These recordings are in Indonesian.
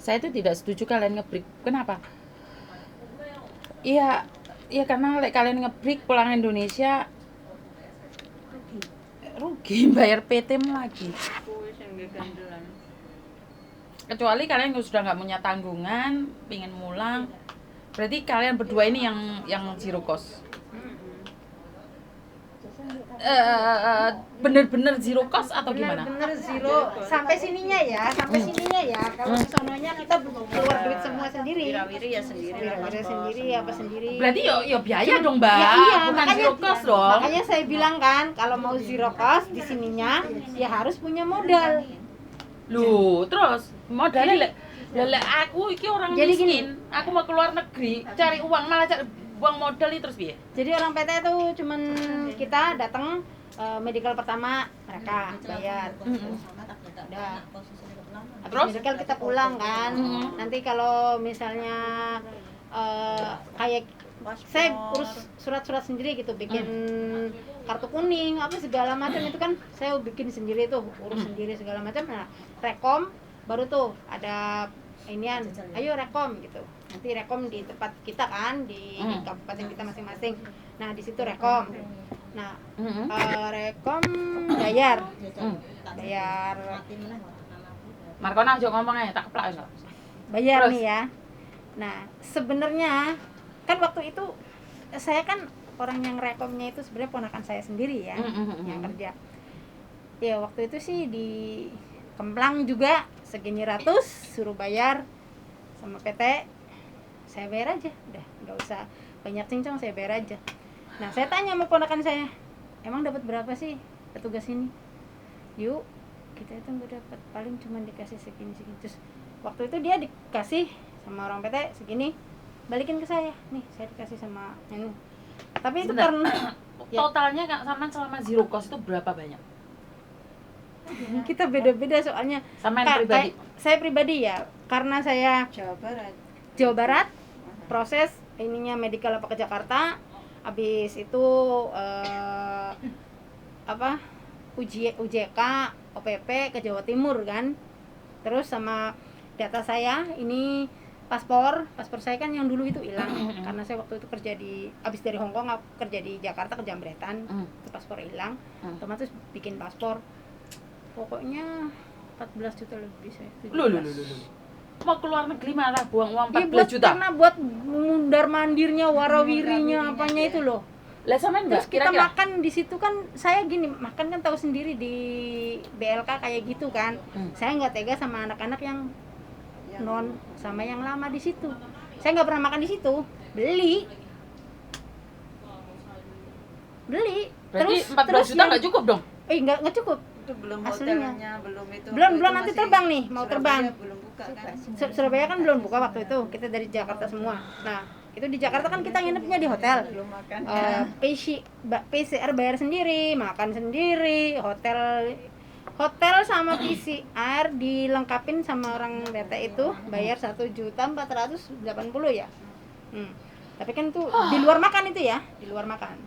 Saya itu tidak setuju kalian nge-break. Kenapa? Iya, karena kalian nge-break pulang Indonesia rugi bayar PT lagi. Kecuali kalian sudah nggak punya tanggungan, pingin mulang, berarti kalian berdua ini yang zero cost. Bener-bener zero cost atau gimana? Bener zero sampai sininya ya. Kalau ke sononya kita keluar duit semua sendiri. Wira-wiri ya sendiri. Wira-wiri sendiri apa sendiri. Berarti yo biaya dong, Mbak. Ya, iya, Bukan zero cost dong. Makanya saya bilang kan, kalau mau zero cost di sininya ya harus punya modal. Loh, terus modalnya lele aku iki orang Jadi miskin. gini. Aku mau keluar negeri, cari uang malah cari uang modal itu terus piye? Jadi orang PT itu cuman kita datang medical pertama mereka bayar. Udah. Habis medical kita pulang kan. Nanti kalau misalnya kayak saya urus surat-surat sendiri gitu, bikin kartu kuning apa segala macam itu kan saya bikin sendiri tuh, urus sendiri segala macam. Nah, rekom baru tuh ada inian, ayo rekom gitu. Nanti rekom di tempat kita kan, di kabupaten kita masing-masing. Nah, di situ rekom. Nah, rekom bayar. Bayar. Markona aja ngomongnya tak keplak iso. Bayar Terus? nih ya. Nah, sebenarnya kan waktu itu saya kan orang yang rekomnya itu sebenarnya ponakan saya sendiri ya, yang kerja. Ya waktu itu sih di Kemplang juga segini ratus suruh bayar sama PT, saya bayar aja, udah nggak usah banyak cincong, saya bayar aja. Nah saya tanya sama ponakan saya, emang dapat berapa sih petugas ini? Yuk kita itu nggak dapat, paling cuma dikasih segini. Terus waktu itu dia dikasih sama orang PT segini, balikin ke saya, nih saya dikasih sama ini. Tapi itu Bentar. karena Totalnya Kak Saman selama zero cost itu berapa banyak? kita beda-beda soalnya. Sama yang pribadi. Saya pribadi ya, karena saya Jawa Barat, proses ininya medical apa ke Jakarta, habis itu UJK, OPP ke Jawa Timur kan. Terus sama data saya ini paspor saya kan yang dulu itu hilang karena saya waktu itu kerja abis dari Hong Kong, aku kerja di Jakarta, kerja Jambretan, itu paspor hilang, otomatis bikin paspor. Pokoknya 14 juta lebih saya. Loh. Mau keluar negeri malah buang uang 14 buat, juta. Karena buat mundar mandirnya, warawirinya, apanya itu loh. Lah sama enggak? Terus kita makan di situ kan, saya gini, makan kan tahu sendiri di BLK kayak gitu kan. Saya nggak tega sama anak-anak yang non sama yang lama di situ. Saya nggak pernah makan di situ, beli. Berarti 14 juta nggak cukup dong? Nggak cukup. Itu belum Aslinya. hotelnya, belum itu. Belum nanti terbang nih, mau terbang. Belum buka kan. Surabaya kan belum buka waktu itu, kita dari Jakarta semua. Nah, itu di Jakarta kan kita nginepnya di hotel. Belum makan. PCR bayar sendiri, makan sendiri, hotel sama PCR dilengkapin sama orang PT itu bayar 1.480.000 ya. Tapi kan itu di luar makan itu ya, di luar makan.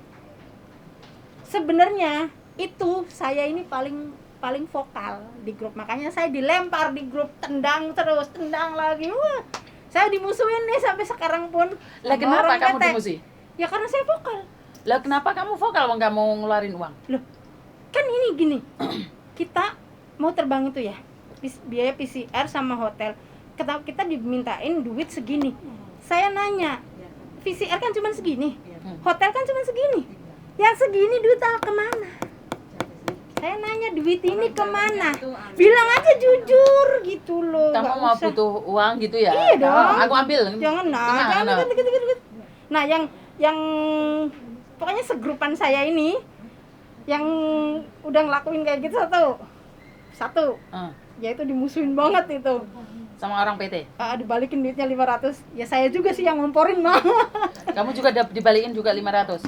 Sebenarnya itu saya ini paling vokal di grup, makanya saya dilempar di grup, tendang lagi. Wah, saya dimusuhin nih sampai sekarang pun. Lah kenapa kamu PT. dimusuhi? Ya karena saya vokal. Lah kenapa kamu vokal mau nggak mau ngeluarin uang? Loh, kan ini gini. Kita mau terbang itu ya, biaya PCR sama hotel. Kita dimintain duit segini. Saya nanya, PCR kan cuma segini, hotel kan cuma segini. Yang segini duit kemana? Saya nanya duit ini kemana? Bilang aja jujur gitu loh. Kamu mau usah. butuh uang gitu ya? Iya dong. Aku ambil. Jangan dikit. Nah, yang pokoknya segrupan saya ini yang udah ngelakuin kayak gitu satu. Yaitu dimusuhin banget itu. Sama orang PT? Dibalikin duitnya 500. Ya saya juga sih yang ngomporin mah. Kamu juga dibalikin juga 500?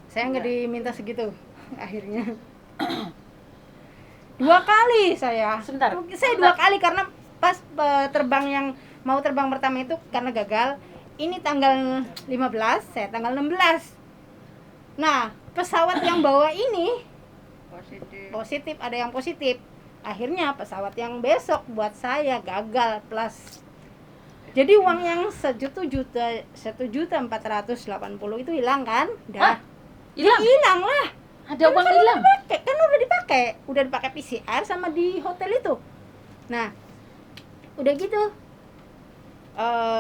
Saya nggak diminta segitu akhirnya. 2 kali saya. Sebentar. Saya 2 kali karena pas terbang yang mau terbang pertama itu karena gagal. Ini tanggal 15, saya tanggal 16. Nah, pesawat yang bawa ini positif, ada yang positif. Akhirnya pesawat yang besok buat saya gagal plus. Jadi uang yang 1.480.000 itu hilang kan? Hah? Udah. Hilang? Hilang lah. Ada uang hilang? Kan udah dipakai PCR sama di hotel itu. Nah, udah gitu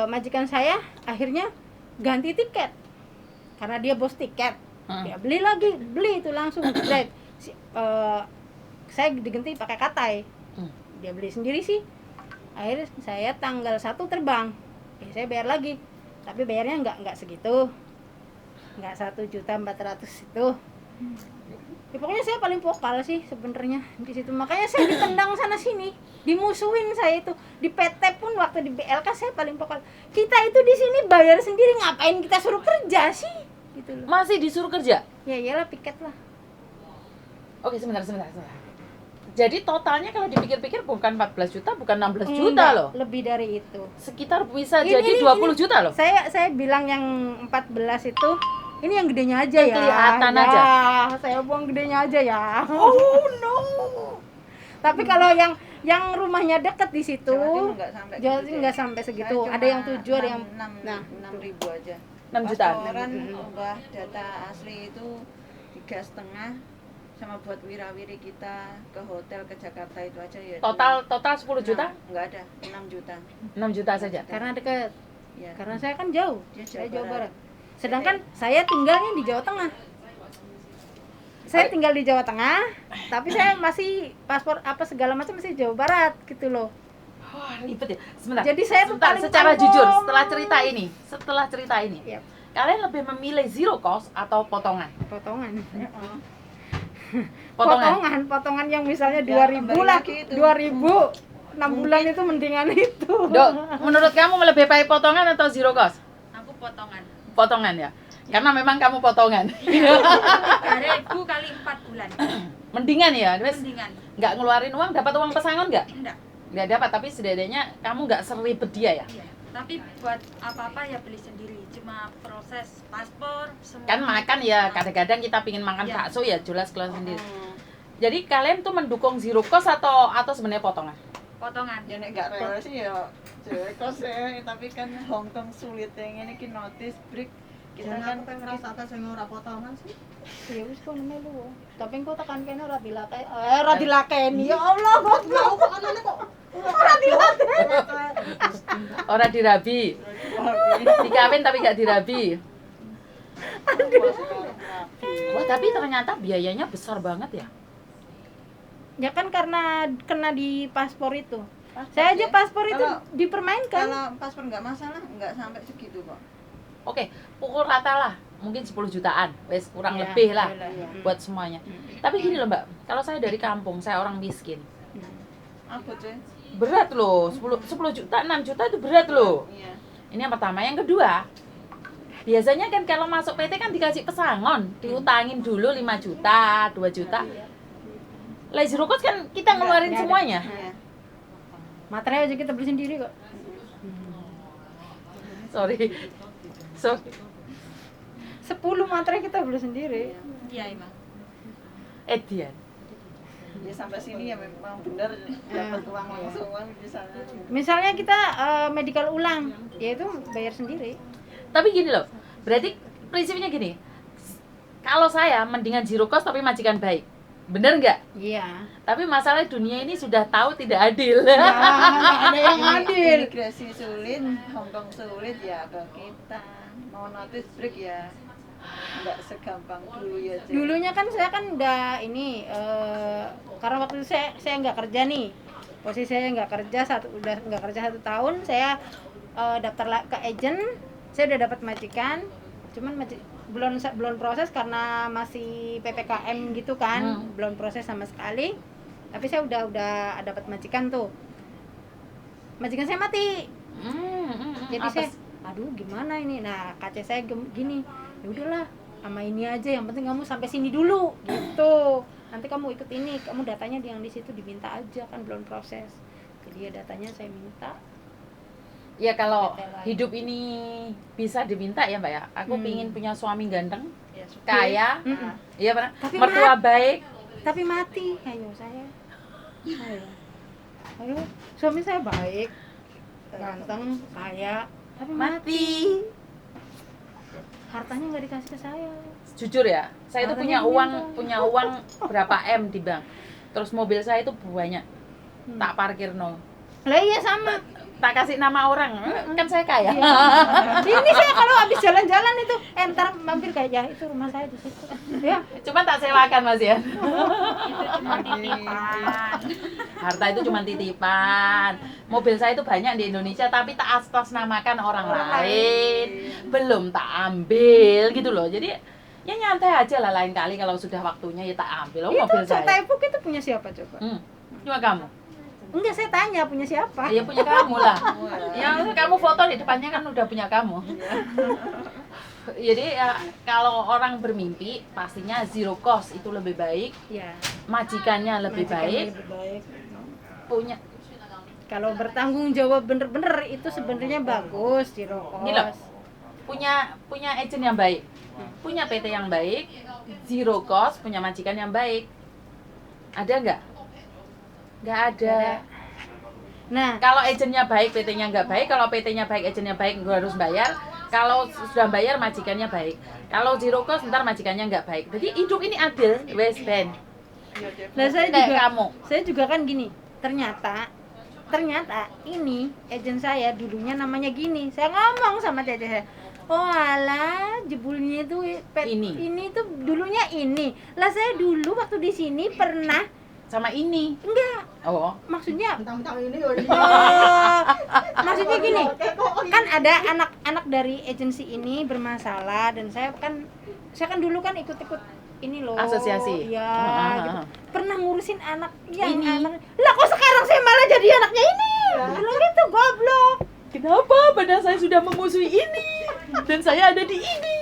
majikan saya akhirnya ganti tiket karena dia bos tiket. Dia beli itu langsung jebret. Saya diganti pakai katai. Dia beli sendiri sih. Akhirnya saya tanggal 1 terbang. Saya bayar lagi. Tapi bayarnya enggak segitu. Enggak 1.400.000 itu. Ya, pokoknya saya paling vokal sih sebenarnya di situ. Makanya saya ditendang sana sini, dimusuhin saya itu. Di PT pun waktu di BLK saya paling vokal. Kita itu di sini bayar sendiri, ngapain kita suruh kerja sih? Gitu loh. Masih disuruh kerja? Ya iyalah piket lah. Oke, sebentar. Jadi totalnya kalau dipikir-pikir bukan 14 juta, bukan 16 juta Enggak, loh. lebih dari itu. Sekitar bisa jadi 20 juta loh. Saya bilang yang 14 itu ini yang gedenya aja Yang ya. kelihatan Ya, aja. saya buang gedenya aja ya. Oh no. Tapi kalau yang rumahnya deket di situ, Jawa Timur nggak sampai segitu. Ada yang 7, ada yang 6.000 aja. 6 juta. Pastoran ubah data asli itu 3,5 sama buat wirawiri kita ke hotel ke Jakarta itu aja ya. Total 10 juta? Enggak ada, 6 juta. 6 juta saja. karena deket. Ya. Karena saya kan jauh. Dia Saya Jawa Jawa Barat. Barat. Sedangkan saya tinggalnya di Jawa Tengah. Saya tinggal di Jawa Tengah, tapi saya masih paspor apa segala macam masih Jawa Barat gitu loh. Wah, ribet ya. Sebentar. Jadi saya tuh paling secara tanggung. jujur setelah cerita ini, Yap. kalian lebih memilih zero cost atau potongan? Potongan. Potongan. Potongan yang misalnya Ya, 2.000 kembali lah. lagi itu. 2.000 6 bulan itu mendingan itu. Dok, menurut kamu lebih baik potongan atau zero cost? Aku potongan. Potongan ya. Karena memang kamu potongan. 3.000 kali 4 bulan. Mendingan ya, wes Mendingan. nggak ngeluarin uang, dapat uang pesangon nggak? Enggak. Nggak dapat, tapi setidaknya kamu nggak seribet dia ya. Iya. Tapi buat apa-apa ya beli sendiri. Cuma proses paspor semua. Kan makan ya, kadang-kadang kita pingin makan Iya. bakso ya jelas keluar sendiri. Jadi kalian tuh mendukung zero cost atau sebenarnya potongan? Potongan. Ya nek gak rela sih ya cewek kos ya, tapi kan Hongkong sulit yang ini ki notice break. Kita kan ngrasake sing ora potongan sih. Ya wis kok melu. Tapi engko tekan kene ora dilakeni. Ora dilakeni. Ya Allah, kok Kok anane kok ora dilakeni. Orang dirabi, dikawin tapi nggak dirabi. Wah, tapi ternyata biayanya besar banget ya. Ya kan karena kena di paspor itu. Paspor Saya aja ya. paspor itu Kalau- dipermainkan. kalau paspor nggak masalah, nggak sampai segitu kok. Oke, pukul rata lah, mungkin 10 jutaan, wes kurang Ya, lebih lah iya. buat semuanya. Tapi gini loh Mbak, kalau saya dari kampung, saya orang miskin. Apa tuh? Berat loh, 10 juta, 6 juta itu berat loh. Iya. Ini yang pertama. Yang kedua, biasanya kan kalau masuk PT kan dikasih pesangon, diutangin dulu 5 juta, 2 juta. Lah zero cost kan kita ngeluarin Nggak ada. semuanya. Iya. Materai aja kita beli sendiri kok. Sorry. 10 materai kita beli sendiri. Iya, Emang. Edian. Ya sampai sini ya memang benar dapat uang langsung uang di sana. Misalnya kita medical ulang, ya itu bayar sendiri. Tapi gini loh, berarti prinsipnya gini. Kalau saya mendingan zero cost tapi majikan baik. Bener nggak? Iya. Tapi masalah dunia ini sudah tahu tidak adil. Nggak ada yang adil. Imigrasi sulit, Hongkong sulit ya ke kita. Mau notice break ya nggak segampang dulu ya. Cek. Dulunya kan saya kan udah ini karena waktu itu saya nggak kerja nih. Posisi saya nggak kerja udah nggak kerja 1 tahun, saya daftar ke agent, saya udah dapat majikan. Cuman belum proses karena masih PPKM gitu kan, belum proses sama sekali. Tapi saya udah dapat majikan tuh. Majikan saya mati. Jadi saya aduh gimana ini. Nah, kaca saya gini. Ya udahlah, sama ini aja, yang penting kamu sampai sini dulu gitu. Nanti kamu ikut ini, kamu datanya yang di situ diminta aja, kan belum proses. Jadi ya datanya saya minta. Ya kalau PT lain. hidup ini bisa diminta ya Mbak ya. Aku pingin punya suami ganteng, Ya, sudah. kaya, Mm-mm. iya benar. Tapi Mertua baik. Tapi mati, ayo saya. Ayo, suami saya baik, ganteng, kaya, tapi Mati. hartanya nggak dikasih ke saya. Jujur ya, saya itu Hartanya punya uang berapa M di bank. Terus mobil saya itu banyak. Tak parkir no. Lah iya sama. Tak kasih nama orang, kan saya kaya. Ini saya kalau habis jalan-jalan itu, entar mampir kayak ya itu rumah saya di situ. Ya, Cuma tak sewakan Mas ya. Itu cuma titipan. Harta itu cuma titipan. Mobil saya itu banyak di Indonesia tapi tak atasnamakan orang lain. Belum tak ambil gitu loh. Jadi ya nyantai aja lah, lain kali kalau sudah waktunya ya tak ambil. Oh, itu mobil Toyota saya. Evoque itu punya siapa coba? Cuma kamu. Enggak, saya tanya punya siapa? Ya punya kamu lah. Ya kamu foto di depannya kan udah punya kamu. Jadi ya, kalau orang bermimpi pastinya zero cost itu lebih baik, Ya, majikannya lebih majikannya baik, lebih baik. punya Kalau bertanggung jawab bener-bener itu sebenarnya bagus di Gini loh. Rokos. punya agent yang baik, punya PT yang baik, zero cost, punya majikan yang baik. Ada nggak? Nggak ada. Nah, Kalau agennya baik, PT-nya nggak baik. Kalau PT-nya baik, agennya baik, gue harus bayar. Kalau sudah bayar, majikannya baik. Kalau zero cost, ntar majikannya nggak baik. Jadi hidup ini adil, Wes Ben. nah saya Kayak juga kamu. saya juga kan gini. Ternyata ini agent saya dulunya namanya gini. Saya ngomong sama teteh saya, oh alah jebulnya itu ini tuh dulunya ini. Lah saya dulu waktu di sini pernah Sama ini. enggak, Oh, maksudnya Mentang-mentang ini loh. maksudnya gini, kan ada anak-anak dari agensi ini bermasalah dan saya kan dulu kan ikut-ikut ini loh, Asosiasi. ya gitu. Ah. Pernah ngurusin anak yang Ini. anak, lah kok sekarang saya malah jadi anaknya ini, bilang gitu, goblok. kenapa? Padahal saya sudah memusuhi ini dan saya ada di ini.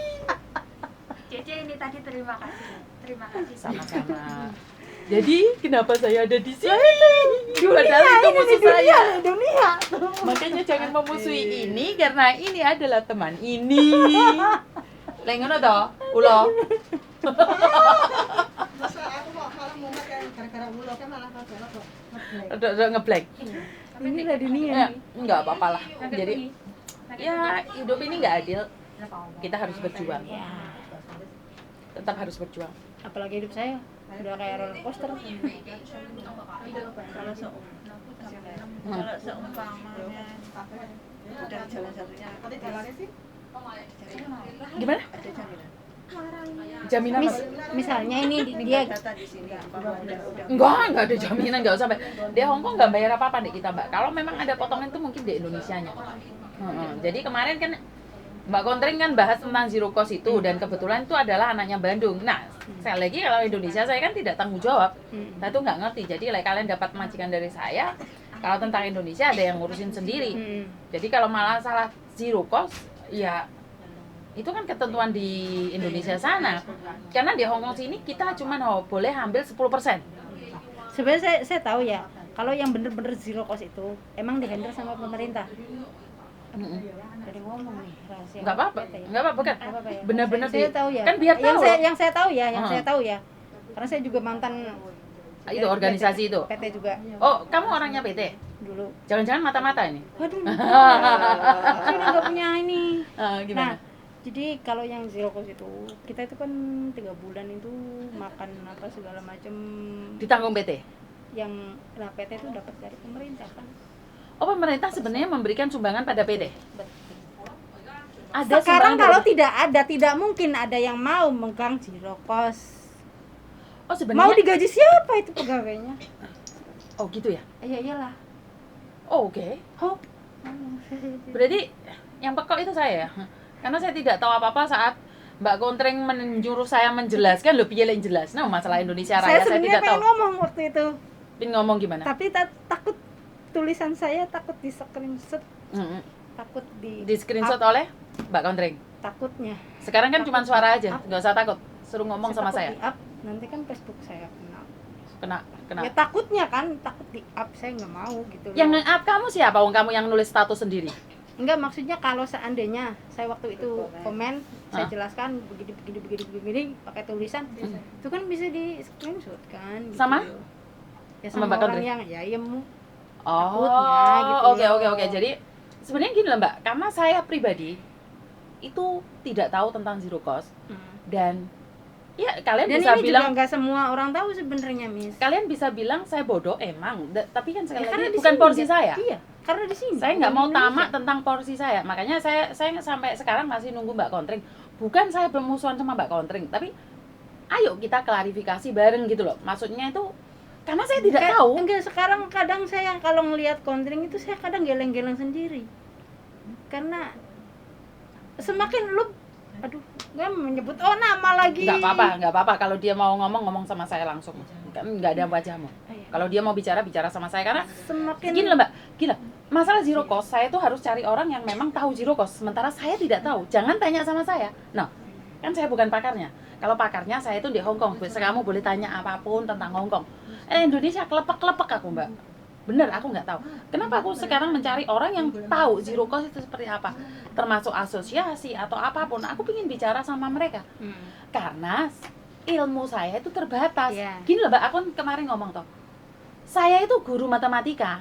Cece ini tadi terima kasih. Sama-sama. Jadi kenapa saya ada di sini? Padahal itu musuh saya. Dunia. Makanya jangan memusuhi ini karena ini adalah teman ini. Lek ngono to, ulo. Masa aku kok malah mumet kan gara-gara ulo kan malah kok ngeblek. Udah ngeblank. Inilah dunia. Ya, enggak apa-apa lah. Sakit Jadi gigi. Sakit ya hidup ini enggak adil. Kita harus berjuang. Ya, Tetap harus berjuang. apalagi hidup saya udah kayak roller coaster. Kalau seumpamanya udah jalan satunya Tadi jalannya sih Gimana? ada jaminan. Jaminan apa? Misalnya ini Tinggal dia data di sini udah Enggak ada jaminan, enggak usah. Di Hong Kong enggak bayar apa-apa deh kita, Mbak. Kalau memang ada potongan itu mungkin di Indonesianya. Jadi kemarin kan Mbak Kontring kan bahas tentang zero cost itu dan kebetulan itu adalah anaknya Bandung. Nah, saya lagi kalau Indonesia saya kan tidak tanggung jawab. Saya tuh nggak ngerti. Jadi kalian dapat majikan dari saya. Kalau tentang Indonesia ada yang ngurusin sendiri. Jadi kalau malah salah zero cost, ya itu kan ketentuan di Indonesia sana. Karena di Hong Kong sini kita cuma boleh ambil 10%. sebenarnya saya tahu ya, kalau yang bener-bener zero cost itu emang dihandle sama pemerintah. Dari ngomong nih rahasia. Nggak apa-apa, PT ya. nggak apa-apa kan? Nggak apa-apa ya. Benar-benar saya tahu ya. kan biar tahu. Yang saya tahu ya, Ah. saya tahu ya. Karena saya juga mantan Itu organisasi itu. PT juga Oh, kamu orangnya PT? dulu. Jangan-jangan mata-mata ini? Waduh, saya udah nggak punya ini. Gimana? Nah, jadi kalau yang zero cost itu, kita itu kan 3 bulan itu makan apa segala macam Ditanggung PT? yang PT itu dapat dari pemerintah kan. Oh, pemerintah sebenarnya memberikan sumbangan pada PT? Ada Sekarang sumbangan kalau dari- tidak mungkin ada yang mau megang zero cost. Oh, Mau sebenarnya digaji siapa itu pegawainya? Oh, gitu ya? Iya iyalah. Oh, oke. Oh. Berarti yang pekok itu saya. Karena saya tidak tahu apa-apa saat Mbak Kontreng menyuruh saya menjelaskan, loh piye yang jelas. Nah, masalah Indonesia Saya Raya saya sebenarnya tidak tahu. pengen ngomong waktu itu, Pin ngomong gimana? tapi takut tulisan saya takut di screenshot, Mm-mm. takut Di screenshot oleh Mbak Kontreng. takutnya. Sekarang kan cuma suara aja, nggak usah takut. Suruh ngomong sama takut saya. Di-up, nanti kan Facebook saya kena. Kena. Ya takutnya kan, takut di-up, saya nggak mau gitu loh. Yang nge-up kamu siapa? Wong kamu yang nulis status sendiri. Enggak, maksudnya kalau seandainya saya waktu itu komen, saya Ah. jelaskan begini pakai tulisan, itu kan bisa di screenshot kan gitu. Sama? Ya Sama sama Mbak orang Kontri? yang ya takutnya Oh, gitu oke. Jadi sebenarnya gini lah Mbak, karena saya pribadi itu tidak tahu tentang zero cost dan ya kalian Dan bisa ini bilang juga nggak semua orang tahu sebenarnya, Miss. kalian bisa bilang saya bodoh emang, tapi kan sekali Ya, karena lagi di bukan sini, porsi ya. saya. Iya, karena di sini. Saya nggak mau bukan di tamak Indonesia. tentang porsi saya, makanya saya sampai sekarang masih nunggu Mbak Kontring. Bukan saya bermusuhan sama Mbak Kontring, tapi ayo kita klarifikasi bareng gitu loh. Maksudnya itu karena saya tidak tahu. Enggak, sekarang kadang saya kalau ngelihat kontring itu saya kadang geleng-geleng sendiri. Karena semakin lu gue menyebut nama lagi. Nggak apa-apa kalau dia mau ngomong sama saya langsung. Kan nggak ada wajahmu. Iya. Kalau dia mau bicara sama saya karena Semakin gini loh Mbak, gila. Masalah zero cost, saya tuh harus cari orang yang memang tahu zero cost, sementara saya tidak tahu. Jangan tanya sama saya. Nah, kan saya bukan pakarnya. Kalau pakarnya saya itu di Hong Kong. Biasa kamu boleh tanya apapun tentang Hong Kong. Indonesia kelepek-kelepek aku Mbak. Bener, aku nggak tahu. Kenapa aku sekarang mencari orang yang tahu zero cost itu seperti apa, termasuk asosiasi atau apapun. Aku ingin bicara sama mereka karena ilmu saya itu terbatas. Iya. Gini loh Mbak, aku kemarin ngomong toh, saya itu guru matematika.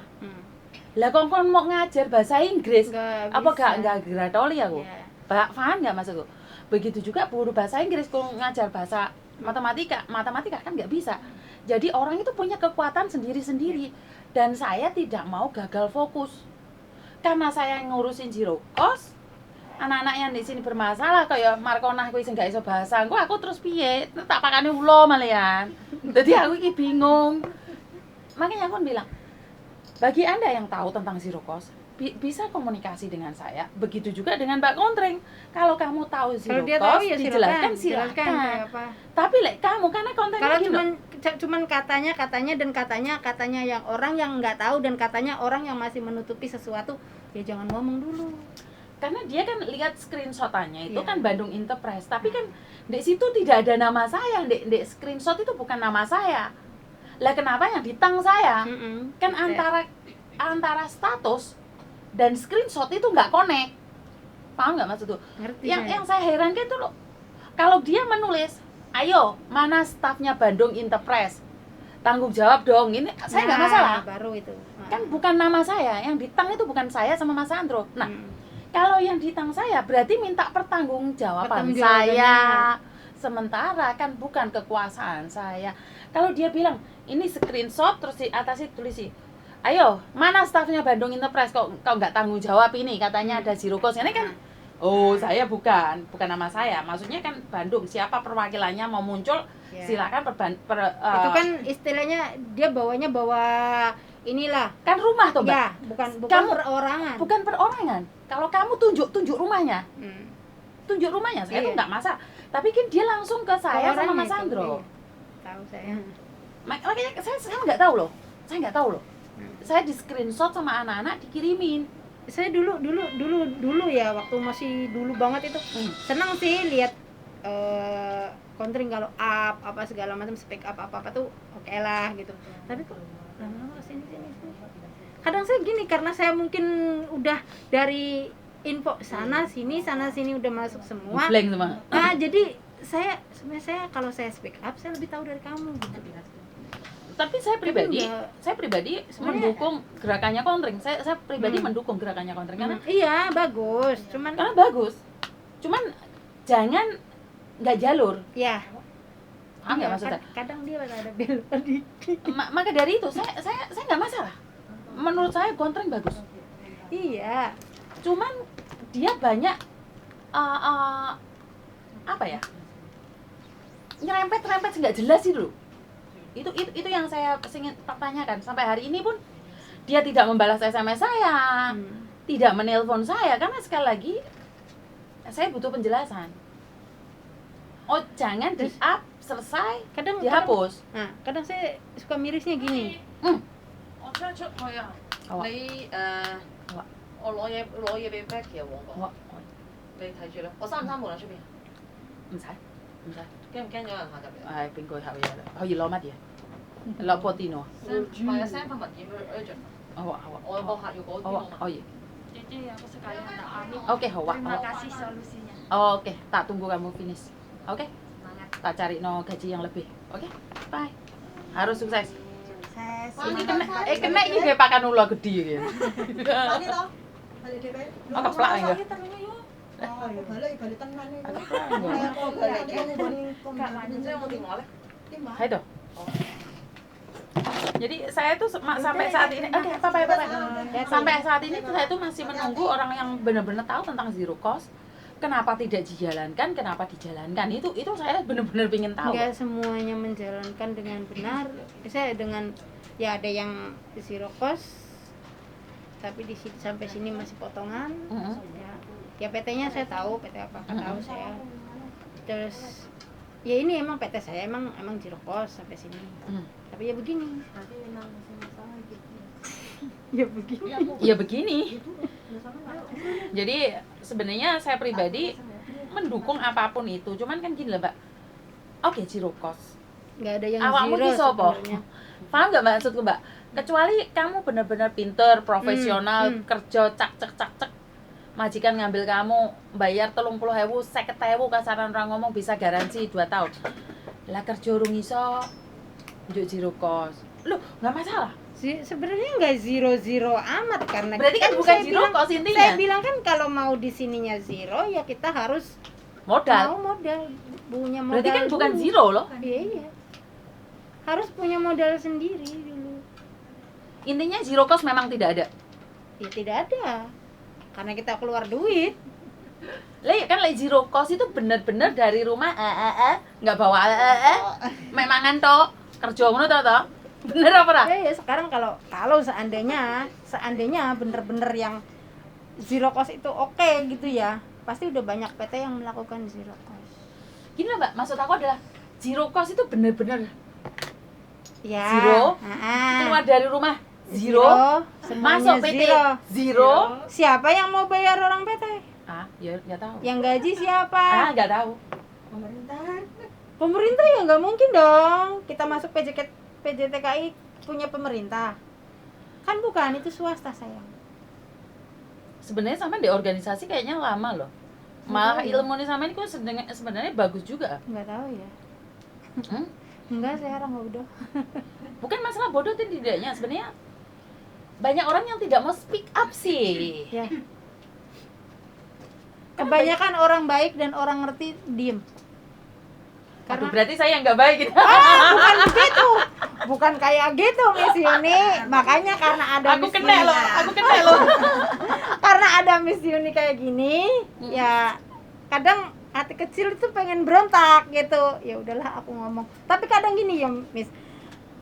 Lah kok mau ngajar bahasa Inggris? Nggak Apa bisa. nggak gratoli aku? Iya. Paham nggak maksudku? Begitu juga guru bahasa Inggris kalau ngajar bahasa matematika kan nggak bisa. Jadi orang itu punya kekuatan sendiri-sendiri dan saya tidak mau gagal fokus. Karena saya ngurusin zero cost, anak-anak yang di sini bermasalah kayak Markonah kuwi sing gak iso bahasa, aku terus piye? Tak pakane ulo malian. Jadi aku iki bingung. Makanya aku bilang, bagi Anda yang tahu tentang zero cost, bisa komunikasi dengan saya. Begitu juga dengan Mbak Kontring. Kalau kamu tahu zero Kalau dia cost, tahu ya dijelaskan silakan. silakan. Kayak apa. Tapi kamu karena kontennya Kalau gini loh. cuman katanya yang orang yang nggak tahu dan katanya orang yang masih menutupi sesuatu, ya jangan ngomong dulu. Karena dia kan lihat screenshotannya itu Iya. kan Bandung Enterprise, tapi kan di situ tidak ada nama saya, di screenshot itu bukan nama saya. Lah kenapa yang di tag saya? Kan antara status dan screenshot itu nggak connect. Paham nggak maksud tuh? Ngerti Yang saya herankan itu loh, kalau dia menulis, ayo mana stafnya Bandung Enterprise, tanggung jawab dong, ini saya nggak masalah. Baru itu. Kan bukan nama saya, yang di tag itu bukan saya sama Mas Andro. Nah, kalau yang di tag saya berarti minta pertanggungjawaban saya. Sementara kan bukan kekuasaan saya. Kalau dia bilang ini screenshot terus di atasnya tulis ayo mana stafnya Bandung Enterprise kok nggak tanggung jawab ini katanya ada zero cost ini kan. Oh saya bukan nama saya. Maksudnya kan Bandung, siapa perwakilannya mau muncul Ya. silakan Itu kan istilahnya dia bawanya bawa inilah. kan rumah tuh Mbak. Ya, bukan Kamu- perorangan. Bukan perorangan. Kalau kamu tunjuk rumahnya, tunjuk rumahnya saya tuh Iya. nggak masalah. Tapi kan dia langsung ke saya sama Orangnya Mas itu, Andro. iya. Tahu saya. Makanya saya nggak tahu loh. Saya nggak tahu loh. Saya di screenshot sama anak-anak dikirimin. Saya dulu ya waktu masih dulu banget itu senang sih lihat kontring kalau up apa segala macam spek apa tuh oke lah gitu. Tapi kok lama-lama sini. Kadang saya gini karena saya mungkin udah dari info sana sini udah masuk semua. Blank semua. Nah, jadi sebenarnya saya kalau saya speak up saya lebih tahu dari kamu gitu. Tapi saya pribadi Sebenarnya- mendukung gerakannya Kontring. Saya pribadi mendukung gerakannya Kontring karena Iya, bagus. Cuman bagus. Cuman jangan nggak jalur. ya Paham nggak maksudnya? kadang dia ada belok dikit. Maka dari itu saya nggak masalah. Menurut saya Kontring bagus. Iya. Cuman dia banyak apa ya? Nyerempet nggak jelas sih dulu. Itu yang saya ingin pertanyakan sampai hari ini pun dia tidak membalas SMS saya, tidak menelpon saya karena sekali lagi saya butuh penjelasan. Oh jangan di up selesai Kadang dihapus. kadang saya suka mirisnya gini. 我出去啊，好啊你好啊我攞嘢俾 Becky 啊，黃哥，我你睇住啦。我閂唔閂門啊？出邊唔使唔使，驚唔驚有人行入嚟？係邊個後嘢啦？可以攞乜嘢？攞波電喎。 唔係啊，send 份文件俾佢 urgent。好啊好啊。我有個客要嗰啲好啊喎。可以。姐姐有個世界人打阿 Oke,好啊。 Terima kasih solusinya. Oke, tak tunggu kamu finish. Oke, Semangat. tak cari no gaji yang lebih. Oke, bye. Harus sukses. proses. Ini kena ini kayak pakan ulo gede gitu. Balik toh. Balik DP. Oh, keplak enggak? Oh, ya balik tenan itu. Hai toh. Jadi saya tuh sampai saat ini, apa. Sampai saat ini tuh saya tuh masih menunggu orang yang benar-benar tahu tentang zero cost. Kenapa tidak dijalankan? Kenapa dijalankan? Itu saya benar-benar ingin tahu. Enggak semuanya menjalankan dengan benar. Saya dengan ya ada yang zero cost tapi di sampai sini masih potongan. Ya PT-nya saya tahu, PT apa tahu saya. Terus ya ini emang PT saya emang zero cost sampai sini. Tapi ya begini. Ya begini. Jadi sebenarnya saya pribadi mendukung apapun itu. Cuman kan gini lah, Mbak. Oke, zero cost. Nggak ada yang Awakmu zero ki sapa? sebenarnya. Paham nggak maksudku, Mbak? Kecuali kamu benar-benar pinter, profesional, kerja cak majikan ngambil kamu bayar 30.000, 50.000 kasaran orang ngomong bisa garansi 2 tahun. Lah kerja urung iso njuk zero cost. Loh, nggak masalah. Sebenarnya nggak zero amat karena Berarti kan bukan saya zero bilang- cost intinya. Saya bilang kan kalau mau di sininya zero ya kita harus Modal. mau punya modal. Berarti kan bukan dulu. zero loh. Iya. Harus punya modal sendiri dulu. Intinya zero cost memang tidak ada. Ya tidak ada. Karena kita keluar duit. Lah ya kan zero cost itu bener-bener dari rumah nggak bawa memangan tok kerja ngono toh. Bener apa ora? Ya sekarang kalau seandainya bener-bener yang zero cost itu oke gitu ya, pasti udah banyak PT yang melakukan zero cost. Gini loh, Mbak, maksud aku adalah zero cost itu bener-bener Ya. Zero. Ah. keluar dari rumah zero, semuanya masuk PT zero. zero. Siapa yang mau bayar orang PT? Ah, ya nggak tahu. Yang gaji siapa? Nggak tahu. Pemerintah ya nggak mungkin dong. Kita masuk PJTKI punya pemerintah. Kan bukan, itu swasta sayang. Sebenarnya sama di organisasi kayaknya lama loh. Malah ilmu nih sama ini kok sebenarnya bagus juga. Nggak tahu ya. Hmm? Enggak, saya orang bodoh. Bukan masalah bodoh tidaknya, sebenarnya banyak orang yang tidak mau speak up sih. Ya. Kebanyakan orang baik dan orang ngerti diem. Aduh, berarti saya yang nggak baik gitu. Bukan begitu. Bukan kayak gitu Miss Yuni. Makanya karena ada Aku Miss kena Yuni. loh, aku kena loh. Karena ada Miss Yuni kayak gini, ya kadang hati kecil itu pengen berontak gitu. Ya udahlah aku ngomong. Tapi kadang gini ya Miss.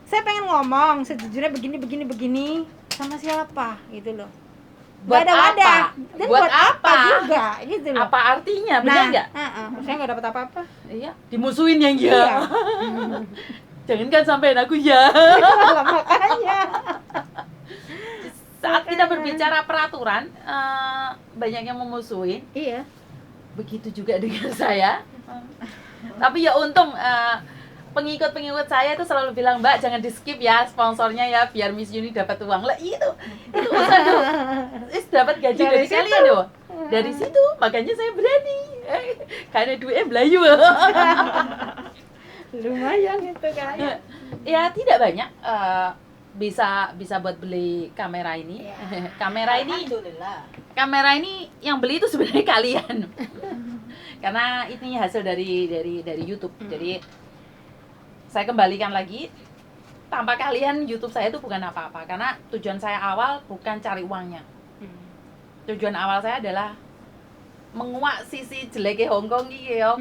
Saya pengen ngomong sejujurnya begini sama siapa gitu loh. Buat Gak ada wadah. apa? Dan Buat buat apa apa? juga gitu loh. Apa artinya? Benar nggak? Saya nggak dapat apa-apa. Iya, dimusuhin yang Iya. ya. Jangan kan sampein aku ya. Lah, makanya. Saat kita berbicara peraturan, banyak yang memusuhin. Iya. Begitu juga dengan saya. Tapi ya untung pengikut-pengikut saya itu selalu bilang, Mbak jangan di skip ya sponsornya ya biar Miss Yuni dapat uang. Lah itu dapat gaji dari situ. kalian loh. Dari situ makanya saya berani. Karena duitnya belayu. Lumayan itu kan. Ya tidak banyak bisa buat beli kamera ini. Kamera ini yang beli itu sebenarnya kalian. Karena ini hasil dari YouTube. Jadi saya kembalikan lagi, tanpa kalian YouTube saya itu bukan apa-apa. Karena tujuan saya awal bukan cari uangnya. Tujuan awal saya adalah menguak sisi jeleknya Hongkong iki ya.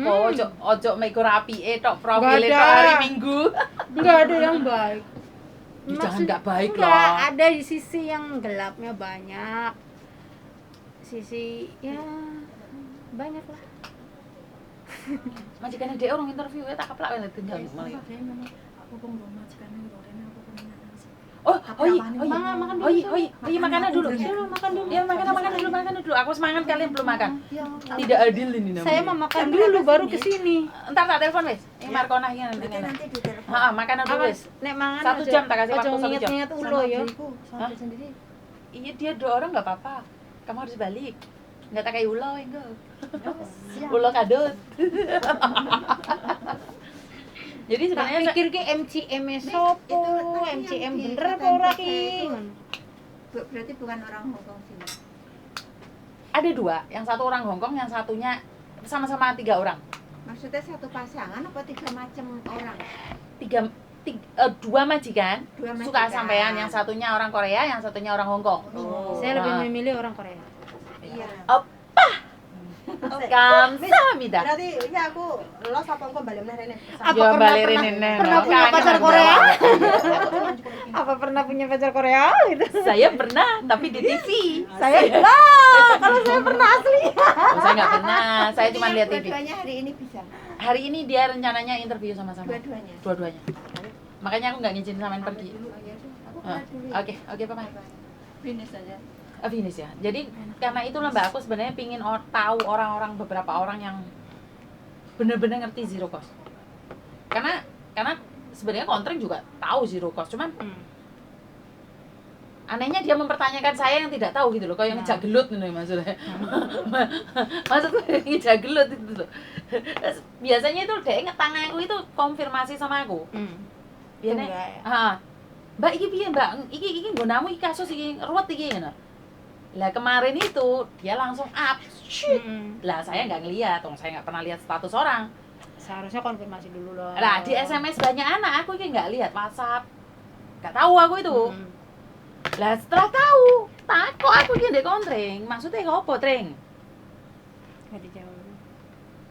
Ojo mego rapike tok profile tok hari Minggu. Enggak ada yang baik. Jangan nggak baik enggak, loh. ada di sisi yang gelapnya banyak. Sisi ya banyak lah. Majikan dia orang interview ya tak keplak wis tinggal mulai. Oh iya, makanan dulu. Makan dulu. Aku semangat kalian belum makan. Tidak adil ini namanya. Saya mau makan dulu baru ke sini. Entar tak telepon wis. Ini Markona iki nanti. Nanti di telepon. Heeh, makanan dulu wis. Nek mangan 1 jam tak kasih waktu 1 jam. Ingat-ingat ulo ya. Hah? Iya dia 2 orang nggak apa-apa. Kamu harus balik. Nggak tak kayak ulo enggak. Ulo kadut. Jadi Tak sebenarnya pikir ki MCM sopo, MCM bener apa ora ki? Berarti bukan orang Hongkong sini. ada 2, yang satu orang Hongkong, yang satunya sama-sama 3 orang. Maksudnya satu pasangan apa 3 macam orang? 2 majikan, Dua suka majikan. sampean, yang satunya orang Korea, yang satunya orang Hongkong. Saya lebih Nah. memilih orang Korea. Iya. Kamsahamnida. Berarti ya aku los apa engko balik meneh rene. Apa Jual pernah balik pernah, ini, pernah no. punya Kangen pacar sama Korea? Jawa. Apa pernah punya pacar Korea gitu? Saya pernah, tapi di TV. Saya lah, kalau saya pernah asli. Oh, saya nggak pernah, saya cuma lihat TV. Dua-duanya hari ini bisa. Hari ini dia rencananya interview sama-sama. Dua-duanya. Dua-duanya. Makanya aku nggak ngizinin samain pergi. Oh, iya deh. Aku Ah, keluar dulu. Oke, bye-bye. Finish aja. Finish ya. Jadi karena itulah Mbak, aku sebenarnya pingin tahu orang-orang, beberapa orang yang benar-benar ngerti zero cost. Karena sebenarnya Kontreng juga tahu zero cost, cuman anehnya dia mempertanyakan saya yang tidak tahu gitu loh, kayak yang ngejak gelut gitu maksudnya. Maksudku ngejak gelut itu loh. Biasanya itu dia ngetang aku itu konfirmasi sama aku. Biasanya, Enggak ya. Mbak iki piye Mbak? Iki nggonamu iki kasus iki ruwet iki ngono. Lah kemarin itu dia langsung up. Shit. Lah saya nggak ngeliat, saya nggak pernah lihat status orang. Seharusnya konfirmasi dulu loh. Lah di SMS banyak anak, aku iki nggak lihat WhatsApp. Nggak tahu aku itu. Lah setelah tahu, kok aku iki ndek Kontreng. Maksudnya ngopo, Treng? Nggak dijawab.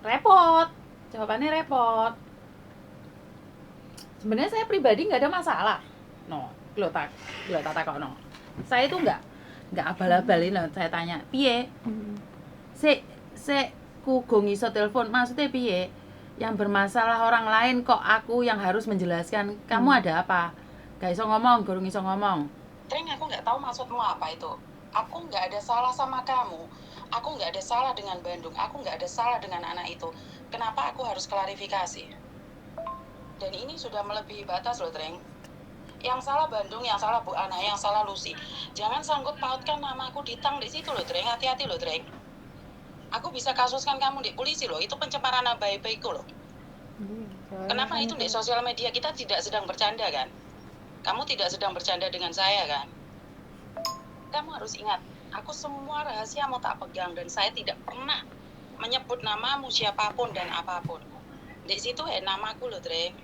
Repot. Jawabannya repot. Sebenarnya saya pribadi nggak ada masalah. No, lo tak no. Saya itu nggak abal-abalin loh. Saya tanya, piye? Ku go ngiso telepon, maksudnya piye? Yang bermasalah orang lain kok aku yang harus menjelaskan. Kamu ada apa? Gak iso ngomong, gurung iso ngomong. Treng, aku nggak tahu maksudmu apa itu. Aku nggak ada salah sama kamu. Aku nggak ada salah dengan Bandung. Aku nggak ada salah dengan anak itu. Kenapa aku harus klarifikasi? Dan ini sudah melebihi batas loh, Treng. Yang salah Bandung, yang salah Bu Ana, yang salah Lucy. Jangan sanggup pautkan namaku di tang di situ loh, Treng. Hati-hati loh, Treng. Aku bisa kasuskan kamu di polisi loh. Itu pencemaran nama baikku loh. Kenapa itu di sosial media kita tidak sedang bercanda kan? Kamu tidak sedang bercanda dengan saya kan? Kamu harus ingat, aku semua rahasia mau tak pegang dan saya tidak pernah menyebut namamu siapapun dan apapun. Di situ namaku loh, Treng.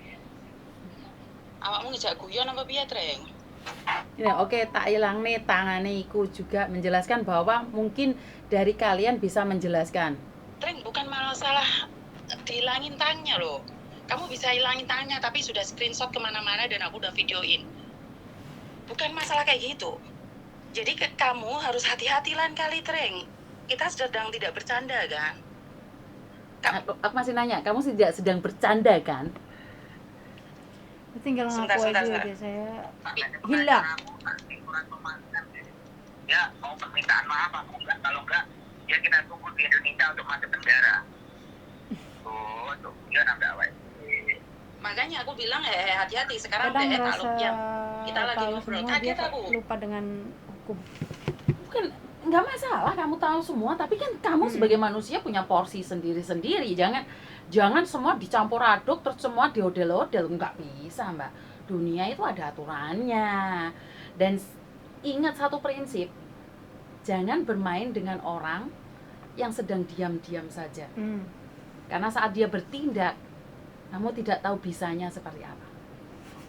Awakmu ngejak guyon apa piye, Treng? Ya, oke, tak ilang nih tangane iku juga menjelaskan bahwa mungkin dari kalian bisa menjelaskan. Treng, bukan masalah dihilangin tangnya loh. Kamu bisa hilangin tangnya tapi sudah screenshot kemana-mana dan aku udah videoin. Bukan masalah kayak gitu. Jadi kamu harus hati-hati lain kali, Treng. Kita sedang tidak bercanda kan? Aku masih nanya, kamu tidak sedang bercanda kan? Tinggal ngaku Sebentar, aja sebentar. dia saya hilang. Ya mau permintaan maaf aku enggak, kalau enggak ya kita tunggu di Indonesia untuk masuk penjara. Tuh dia nambah awal. Makanya aku bilang hati-hati sekarang Kadang kalau merasa yang kita lagi tahu ngobrol semua, dia kaget aku. lupa dengan hukum. Bukan nggak masalah kamu tahu semua, tapi kan kamu sebagai manusia punya porsi sendiri-sendiri. Jangan semua dicampur aduk terus semua diodel-odel, nggak bisa Mbak. Dunia itu ada aturannya. Dan ingat satu prinsip, jangan bermain dengan orang yang sedang diam-diam saja. Karena saat dia bertindak, kamu tidak tahu bisanya seperti apa.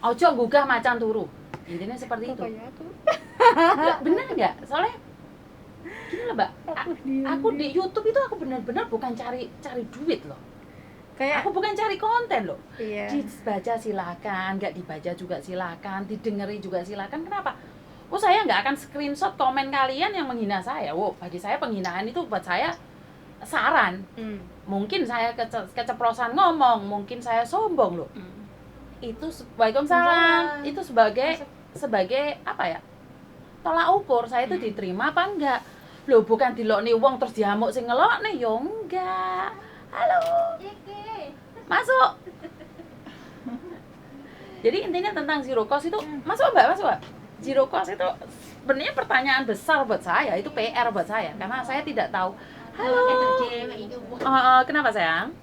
Ojo gugah macan turu. Intinya seperti itu. Kayak aku. Nggak, bener nggak? Soalnya gini loh Mbak, aku di YouTube itu aku benar-benar bukan cari duit loh. Kayak Aku bukan cari konten loh. iya. Dibaca silakan, nggak dibaca juga silakan, didengeri juga silakan. Kenapa? Oh saya nggak akan screenshot komen kalian yang menghina saya. Wow, bagi saya penghinaan itu buat saya saran. Mungkin saya keceplosan ngomong, mungkin saya sombong loh. Itu Waalaikumsalam. Itu sebagai apa ya? Tolak ukur saya itu diterima apa enggak. Loh bukan dilokne wong terus diamuk sing ngelokne yo enggak. Halo. Masuk. Jadi intinya tentang zero cost itu masuk Mbak. Zero cost itu sebenarnya pertanyaan besar buat saya, itu PR buat saya karena saya tidak tahu. Halo. Kenapa sayang?